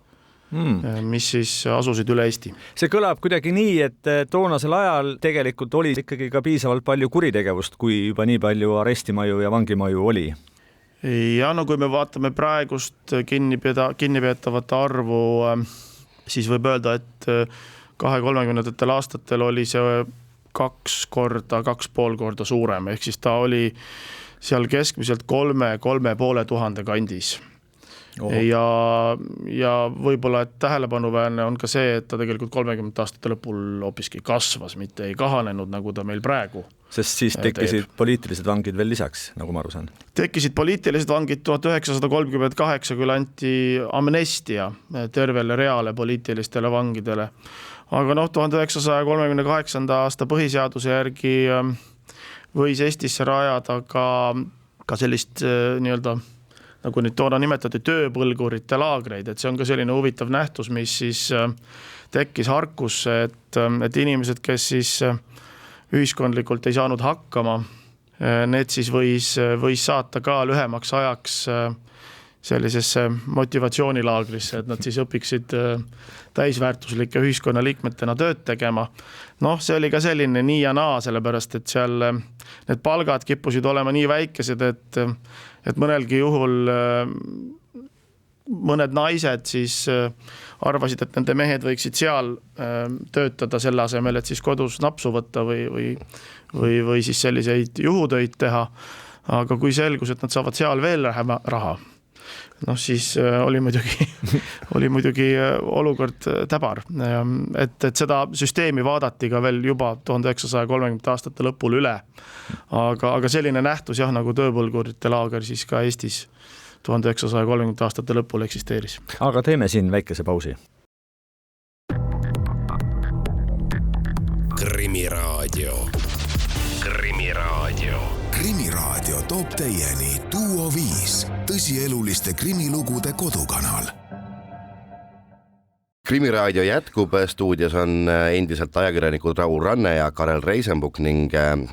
mis siis asusid üle Eesti. See kõlab kuidagi nii, et toonasel ajal tegelikult oli ikkagi ka piisavalt palju kuritegevust, kui juba nii palju arestimaju ja vangimaju oli. Ja kui me vaatame praegust kinnipeetavate arvu, siis võib öelda, et 2030. aastatel oli see 2,5 korda suurem, ehk siis ta oli seal keskmiselt 3,5 kandis. Ja võib-olla tähelepanuväärne on ka see, et ta tegelikult 30 aastate lõpul hoopiski kasvas, mitte ei kahanenud, nagu ta meil praegu. Sest siis tekkisid poliitilised vangid veel lisaks, nagu ma aru saan. Tekkisid poliitilised vangid 1938, küll anti amnestia tervele reale poliitilistele vangidele. Aga 1938. aasta põhiseaduse järgi võis Eestisse rajada ka sellist nii-öelda, nagu nüüd toona nimetati, tööpõlgurite laagreid, et see on ka selline huvitav nähtus, mis siis tekkis Harkusse, et inimesed, kes siis ühiskondlikult ei saanud hakkama, need siis võis saata ka lühemaks ajaks sellisesse motivatsioonilaagrisse, et nad siis õpiksid täisväärtuslike ühiskonnaliikmetena tööd tegema. See oli ka selline nii ja naa, sellepärast, et seal need palgad kippusid olema nii väikesed, et mõnelgi juhul mõned naised siis arvasid, et nende mehed võiksid seal töötada selle asemel, et siis kodus napsu võtta või siis selliseid juhutöid teha. Aga kui selgus, et nad saavad seal veel vähem raha, siis oli muidugi olukord täbar. Et seda süsteemi vaadati ka veel juba 1930 aastate lõpul üle. Aga selline nähtus nagu tööpõlgurite laager siis ka Eestis 1930 aastate lõpul eksisteeris. Aga teeme siin väikese pausi. Krimiraadio. Krimiraadio toob teieni Duo 5, tõsieluliste krimilugude kodukanal. Krimiraadio jätkub, stuudios on endiselt ajakirjanikud Raul Ranne ja Karel Reisenbuk ning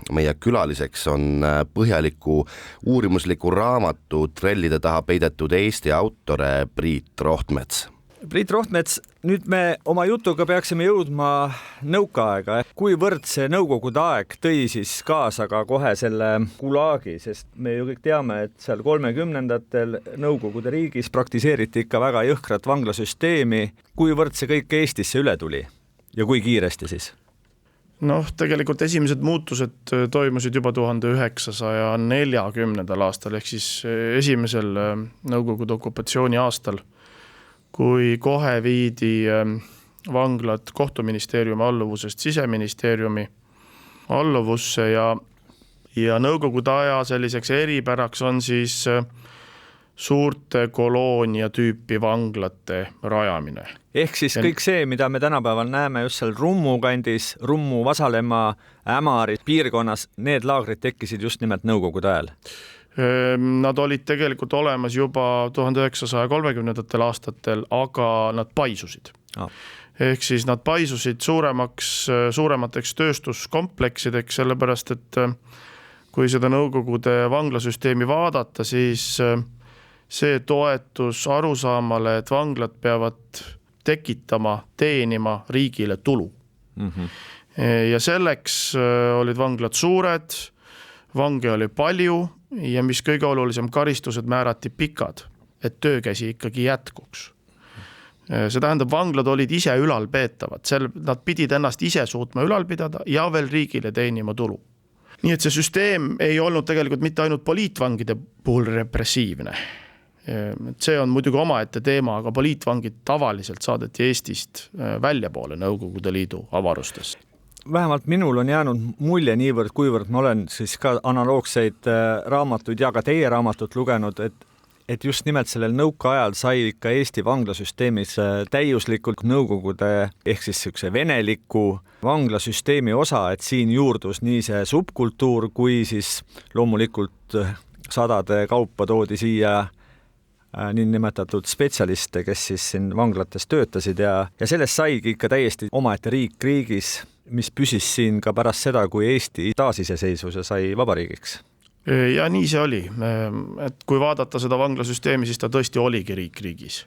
meie külaliseks on põhjaliku uurimusliku raamatu Trellide taha peidetud Eesti autore Priit Rohtmets. Priit Rohtmets, nüüd me oma jutuga peaksime jõudma nõukaaega. Kuivõrd see nõukogude aeg tõi siis kaasa ka kohe selle gulaagi, sest me ju kõik teame, et seal 30-ndatel nõukogude riigis praktiseeriti ikka väga jõhkrat vanglasüsteemi. Kuivõrd see kõik Eestisse üle tuli ja kui kiiresti siis? Tegelikult esimesed muutused toimusid juba 1940. aastal, ehk siis esimesel nõukogude okupatsiooni aastal, kui kohe viidi vanglad kohtuministeeriumi alluvusest siseministeeriumi alluvusse ja nõukogude aja selliseks eripäraks on siis suurte koloonia tüüpi vanglate rajamine. Ehk siis kõik see, mida me tänapäeval näeme just seal Rummu kandis, Rummu, Vasalemma, Ämari piirkonnas, need laagrid tekkisid just nimelt nõukogude ajal. Nad olid tegelikult olemas juba 1930. aastatel, aga nad paisusid. ehk siis nad paisusid suuremateks tööstuskompleksideks, sellepärast et kui seda Nõukogude vanglasüsteemi vaadata, siis see toetus arusaamale, et vanglad peavad tekitama, teenima riigile tulu. Ja selleks olid vanglad suured, vange oli palju ja mis kõige olulisem, karistused määrati pikad, et töökäsi ikkagi jätkuks. See tähendab, vanglad olid ise ülalpeetavad, nad pidid ennast ise suutma ülal pidada ja veel riigile teenima tulu. Nii et see süsteem ei olnud tegelikult mitte ainult poliitvangide puhul repressiivne. See on muidugi omaette teema, aga poliitvangid tavaliselt saadeti Eestist väljapoole Nõukogude Liidu avarustest. Vähemalt minul on jäänud mulje niivõrd, kuivõrd ma olen siis ka analoogseid raamatuid ja ka teie raamatut lugenud, et just nimelt sellel nõukaajal sai ikka Eesti vanglasüsteemis täiuslikult Nõukogude ehk siis niisuguse veneliku vanglasüsteemi osa, et siin juurdus nii see subkultuur kui siis loomulikult sadade kaupa toodi siia niinimetatud spetsialiste, kes siis siin vanglates töötasid ja sellest saigi ikka täiesti omaette riik riigis, mis püsis siin ka pärast seda, kui Eesti taasiseseisvuse sai vabariigiks. Ja nii see oli, et kui vaadata seda vanglasüsteemi, siis ta tõesti oligi riik riigis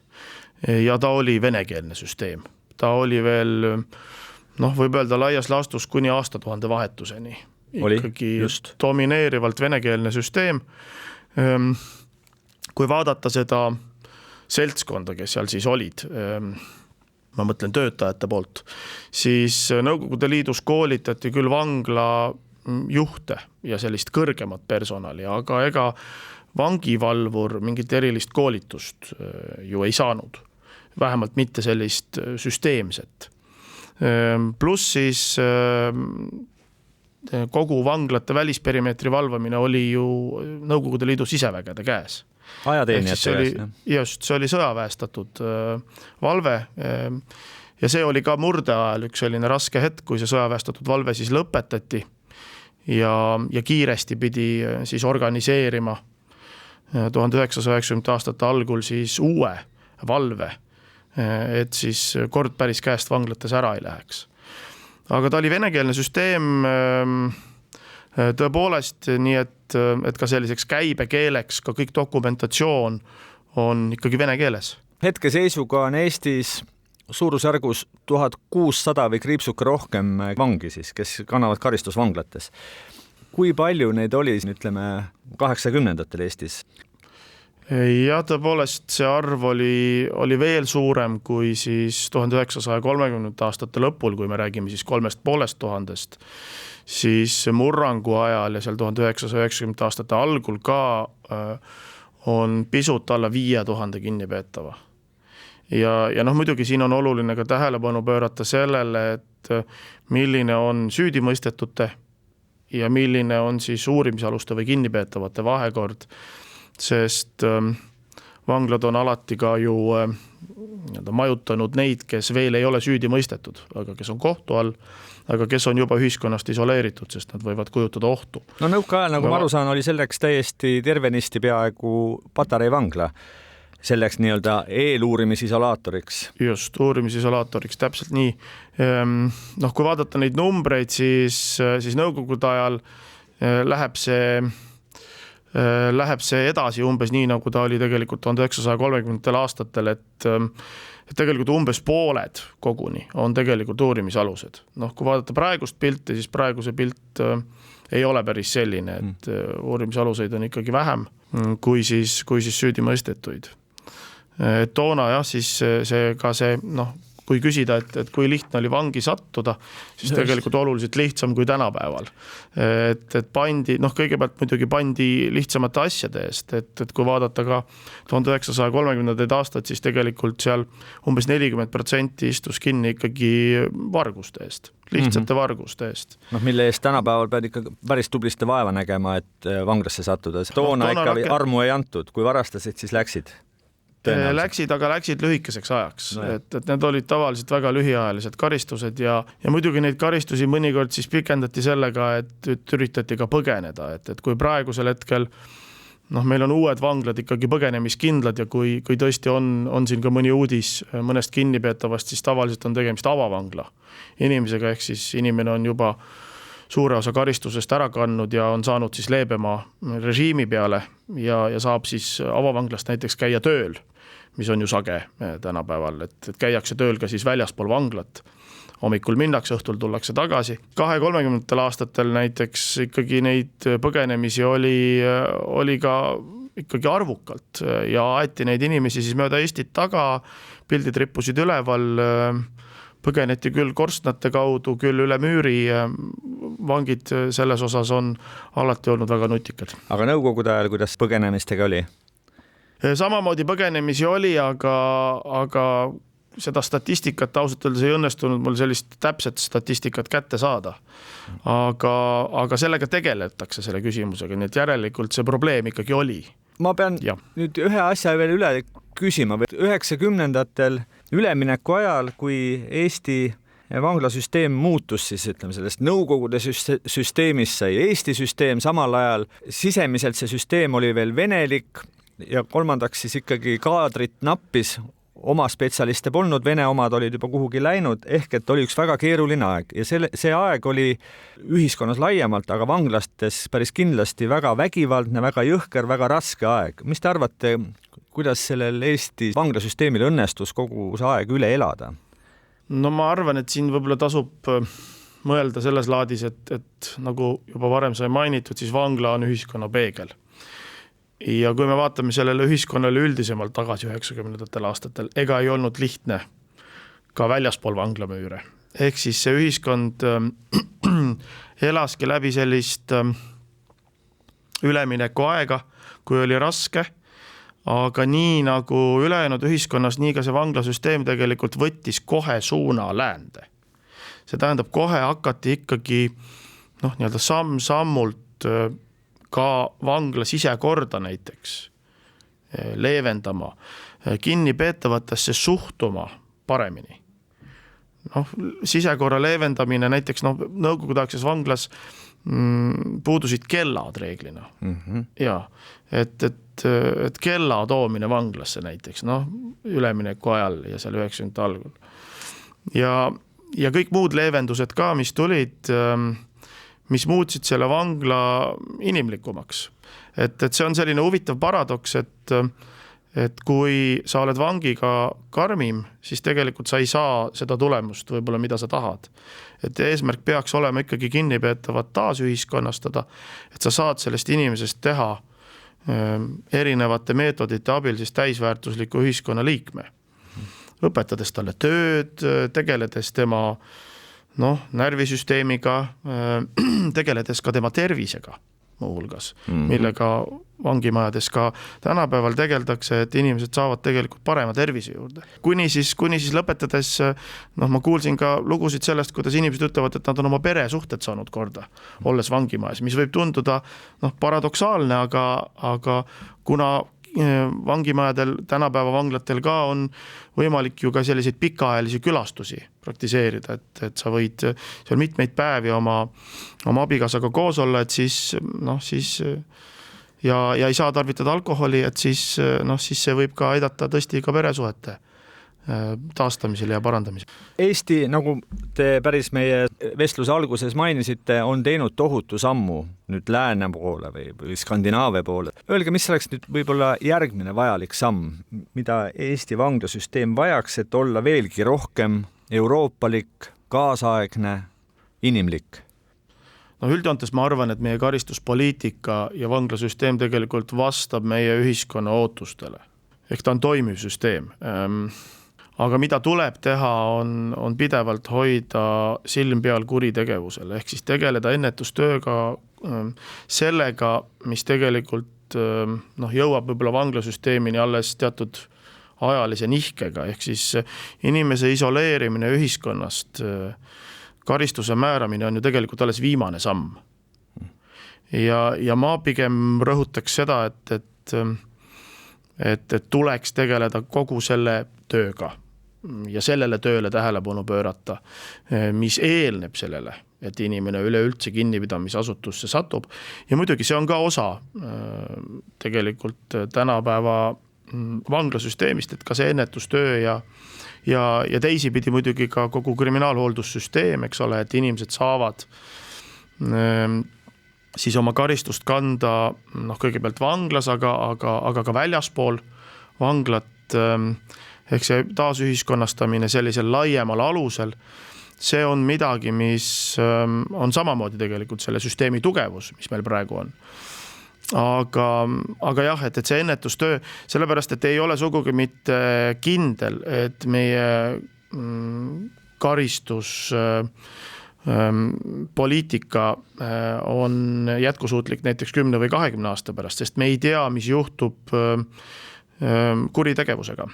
ja ta oli venekeelne süsteem. Ta oli veel, võib öelda laias laastus kuni aastatuhande vahetuseni. Ikkagi just domineerivalt venekeelne süsteem. Kui vaadata seda seltskonda, kes seal siis olid, ma mõtlen töötajate poolt, siis Nõukogude Liidus koolitati küll vangla juhte ja sellist kõrgemat personali, aga ega vangivalvur mingit erilist koolitust ju ei saanud. Vähemalt mitte sellist süsteemset. Pluss siis kogu vanglate välisperimeetri valvamine oli ju Nõukogude Liidu sisevägede käes. Ajateenijate käes. Just, see oli sõjaväestatud valve ja see oli ka murdeajal üks selline raske hetk, kui see sõjaväestatud valve siis lõpetati ja kiiresti pidi siis organiseerima 1990 aastate algul siis uue valve, et siis kord päris käest vanglates ära ei läheks. Aga ta oli venekeelne süsteem tõepoolest, nii et ka selliseks käibekeeleks ka kõik dokumentatsioon on ikkagi vene keeles. Hetkeseisuga on Eestis suurusjärgus 1600 või kriipsuka rohkem vangi siis, kes kannavad karistusvanglates. Kui palju neid oli, ütleme, 80-ndatel Eestis? Ja tõepoolest see arv oli veel suurem kui siis 1930 aastate lõpul, kui me räägime siis 3500, siis murrangu ajal ja seal 1990 aastate algul ka on pisut alla 5000 kinnipeetava. Ja muidugi siin on oluline ka tähelepanu pöörata sellele, et milline on süüdimõistetute ja milline on siis uurimisaluste või kinnipeetavate vahekord, sest vanglad on alati ka ju majutanud neid, kes veel ei ole süüdi mõistetud, aga kes on kohtu all, aga kes on juba ühiskonnast isoleeritud, sest nad võivad kujutada ohtu. No nõukaajal, nagu ma aru saan, oli selleks täiesti tervenisti peaaegu Patarei vangla. Selleks nii-öelda eeluurimiisolaatoriks. Just, uurimiisolaatoriks, täpselt nii. Kui vaadata neid numbreid, siis Nõukogude ajal läheb see edasi umbes nii, nagu ta oli tegelikult 1930 aastatel, et tegelikult umbes pooled koguni on tegelikult uurimisalused. Kui vaadata praegust pilti, siis praeguse pilt ei ole päris selline, et uurimisaluseid on ikkagi vähem kui siis süüdimõistetuid. Toona jah, siis kui küsida, et kui lihtne oli vangi sattuda, siis tegelikult oluliselt lihtsam kui tänapäeval. Et pandi, kõigepealt muidugi pandi lihtsamate asjade eest, et kui vaadata ka 1930 aastat, siis tegelikult seal umbes 40% istus kinni ikkagi varguste eest, lihtsate varguste eest. Mille eest tänapäeval pead ikka päris tubliste vaeva nägema, et vanglasse sattuda. Toona ikka armu ei antud, kui varastasid, siis läksid. Läksid lühikeseks ajaks, et need olid tavaliselt väga lühiajalised karistused ja muidugi neid karistusi mõnikord siis pikendati sellega, et üritati ka põgeneda, et kui praegusel hetkel meil on uued vanglad ikkagi põgenemiskindlad ja kui tõesti on siin ka mõni uudis mõnest kinnipeetavast, siis tavaliselt on tegemist avavangla inimesega, ehk siis inimene on juba suure osa karistusest ära kandnud ja on saanud siis leebema režiimi peale ja saab siis avavanglast näiteks käia tööl, mis on ju sage tänapäeval, et käiakse tööl ka siis väljaspool vanglat. Hommikul minnakse, õhtul tullakse tagasi. 20-30 aastatel näiteks ikkagi neid põgenemisi oli ka ikkagi arvukalt ja aeti neid inimesi siis mööda Eestit taga, pildid rippusid üleval, põgeneti küll korstnate kaudu, küll üle müüri, vangid selles osas on alati olnud väga nutikad. Aga nõukogude ajal, kuidas põgenemistega oli? Samamoodi põgenemisi oli, aga seda statistikat ausalt öeldes ei õnnestunud mul sellist täpset statistikat kätte saada. Aga sellega tegeletakse selle küsimusega, nii et järelikult see probleem ikkagi oli. Ma pean nüüd ühe asja veel üle küsima. 90-ndatel ülemineku ajal, kui Eesti vanglasüsteem muutus, siis ütleme sellest nõukogude süsteemist sai Eesti süsteem, samal ajal sisemiselt see süsteem oli veel venelik ja kolmandaks siis ikkagi kaadrit nappis, oma spetsialiste polnud, Vene omad olid juba kuhugi läinud, ehk et oli üks väga keeruline aeg ja see aeg oli ühiskonnas laiemalt, aga vanglastes päris kindlasti väga vägivaldne, väga jõhker, väga raske aeg. Mis te arvate, kuidas sellel Eesti vanglasüsteemil õnnestus kogu see aeg üle elada? No ma arvan, et siin võib-olla tasub mõelda selles laadis, et nagu juba varem sai mainitud, siis vangla on ühiskonna peegel. Ja kui me vaatame sellele ühiskonnale üldisemalt tagasi 90. aastatel, ega ei olnud lihtne ka väljaspool vanglamüüre. Ehk siis see ühiskond elaski läbi sellist ülemineku aega, kui oli raske, aga nii nagu ülejäänud ühiskonnas, nii ka see vanglasüsteem tegelikult võttis kohe suuna läände. See tähendab, kohe hakati ikkagi nii-öelda samm-sammult ka vangla sisekorda näiteks leevendama, kinnipeetavatesse suhtuma paremini. Sisekorra leevendamine näiteks nõukogudeaegses vanglas puudusid kellad reeglina. Ja, et kella toomine vanglasse näiteks, ülemineku ajal ja seal 90 algul. Ja kõik muud leevendused ka, mis tulid, mis muutsid selle vangla inimlikumaks. Et see on selline huvitav paradoks, et kui sa oled vangiga karmim, siis tegelikult sa ei saa seda tulemust võib-olla, mida sa tahad. Et eesmärk peaks olema ikkagi kinnipeetavat taas ühiskonnastada, et sa saad sellest inimesest teha erinevate meetodite abil siis täisväärtusliku ühiskonna liikme. Õpetades talle tööd, tegeledes tema närvisüsteemiga, tegeledes ka tema tervisega muuhulgas, millega vangimajades ka tänapäeval tegeldakse, et inimesed saavad tegelikult parema tervise juurde. Kuni siis lõpetades, ma kuulsin ka lugusid sellest, kuidas inimesed ütlevad, et nad on oma peresuhted saanud korda, olles vangimajas, mis võib tunduda paradoksaalne, aga kuna vangimajadel, tänapäeva vanglatel ka on võimalik ju ka selliseid pikaajalisi külastusi praktiseerida, et sa võid seal mitmeid päevi oma abikaasaga koos olla, et siis ja ei saa tarvitada alkoholi, et siis see võib ka aidata tõesti ka peresuhete taastamisel ja parandamisel. Eesti, nagu te päris meie vestluse alguses mainisite, on teinud tohutu sammu nüüd lääne poole või Skandinaavia poole. Öelge, mis oleks nüüd võib-olla järgmine vajalik samm, mida Eesti vanglasüsteem vajaks, et olla veelgi rohkem euroopalik, kaasaegne, inimlik? Üldjoontes ma arvan, et meie karistuspoliitika ja vanglasüsteem tegelikult vastab meie ühiskonna ootustele. Ehk ta on toimiv süsteem. Aga mida tuleb teha, on pidevalt hoida silm peal kuritegevusel, ehk siis tegeleda ennetustööga sellega, mis tegelikult jõuab võib-olla vanglasüsteemini alles teatud ajalise nihkega, ehk siis inimese isoleerimine ühiskonnast, karistuse määramine on ju tegelikult alles viimane samm. Ja ma pigem rõhutaks seda, et tuleks tegeleda kogu selle tööga. ja sellele tööle tähelepanu pöörata, mis eelneb sellele, et inimene üleüldse kinnipidamisasutusse satub. Ja muidugi see on ka osa tegelikult tänapäeva vanglasüsteemist, et ka see ennetustöö ja teisipidi muidugi ka kogu kriminaalhooldussüsteem, eks ole, et inimesed saavad siis oma karistust kanda kõigepealt vanglas, aga ka väljaspool vanglat, ehk see taasühiskonnastamine sellisel laiemal alusel, see on midagi, mis on samamoodi tegelikult selle süsteemi tugevus, mis meil praegu on. Aga jah, et see ennetustöö, sellepärast, et ei ole sugugi mitte kindel, et meie karistus poliitika on jätkusuutlik näiteks 10 või 20 aasta pärast, sest me ei tea, mis juhtub kuritegevusega.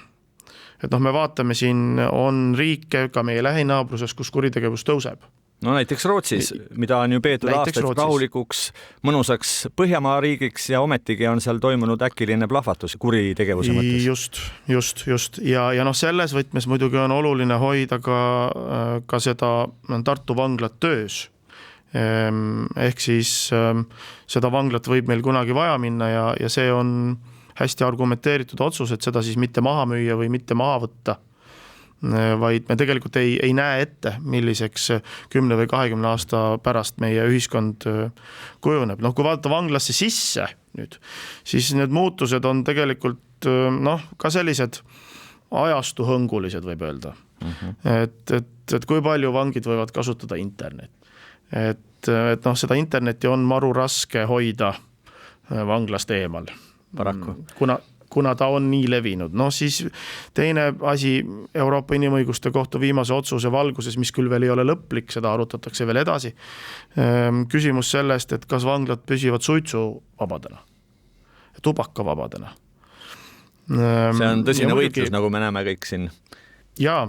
Et me vaatame siin, on riike ka meie lähinaabruses, kus kuritegevus tõuseb. No näiteks Rootsis, mida on ju peetud aastaid rahulikuks, mõnusaks Põhjamaa riigiks ja ometigi on seal toimunud äkiline plahvatus kuritegevuse mõttes. Just. Ja selles võtmes muidugi on oluline hoida ka seda Tartu vanglat töös. Ehk siis seda vanglat võib meil kunagi vaja minna ja see on hästi argumenteeritud otsus, et seda siis mitte maha müüa või mitte maha võtta, vaid me tegelikult ei näe ette, milliseks 10 või 20 aasta pärast meie ühiskond kujuneb. Kui vaadata vanglasse sisse nüüd, siis need muutused on tegelikult ka sellised ajastuhõngulised, võib öelda. Et kui palju vangid võivad kasutada internet. Et seda internetti on maru raske hoida vanglast eemal. Paraku. Kuna ta on nii levinud. Siis teine asi Euroopa Inimõiguste Kohtu viimase otsuse valguses, mis küll veel ei ole lõplik, seda arutatakse veel edasi. Küsimus sellest, et kas vanglad püsivad suitsuvabadena, tubakavabadena. See on tõsine võitlus, nagu me näeme kõik siin. Ja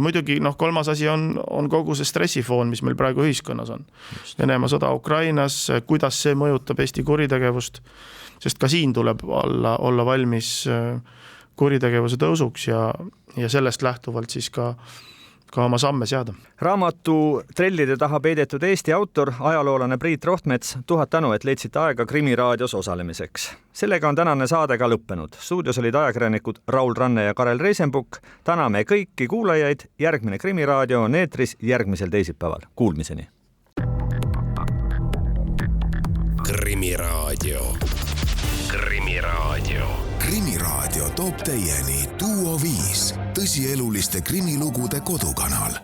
muidugi kolmas asi on kogu see stressifoon, mis meil praegu ühiskonnas on. Venemaa sõda Ukrainas, kuidas see mõjutab Eesti kuritegevust, sest ka siin tuleb olla valmis kuritegevuse tõusuks ja sellest lähtuvalt siis ka oma samme seada. Raamatu Trellide taha peidetud Eesti autor, ajaloolane Priit Rohtmets, 1000 tänu, et leidsite aega Krimiraadios osalemiseks. Sellega on tänane saade ka lõppenud. Stuudios olid ajakirjanikud Raul Ranne ja Karel Reisenbuk. Täname kõiki kuulajaid. Järgmine Krimiraadio on eetris järgmisel teisipäeval. Kuulmiseni. Krimiraadio. Krimiraadio toob teieni Duo 5, tõsieluliste krimilugude kodukanal.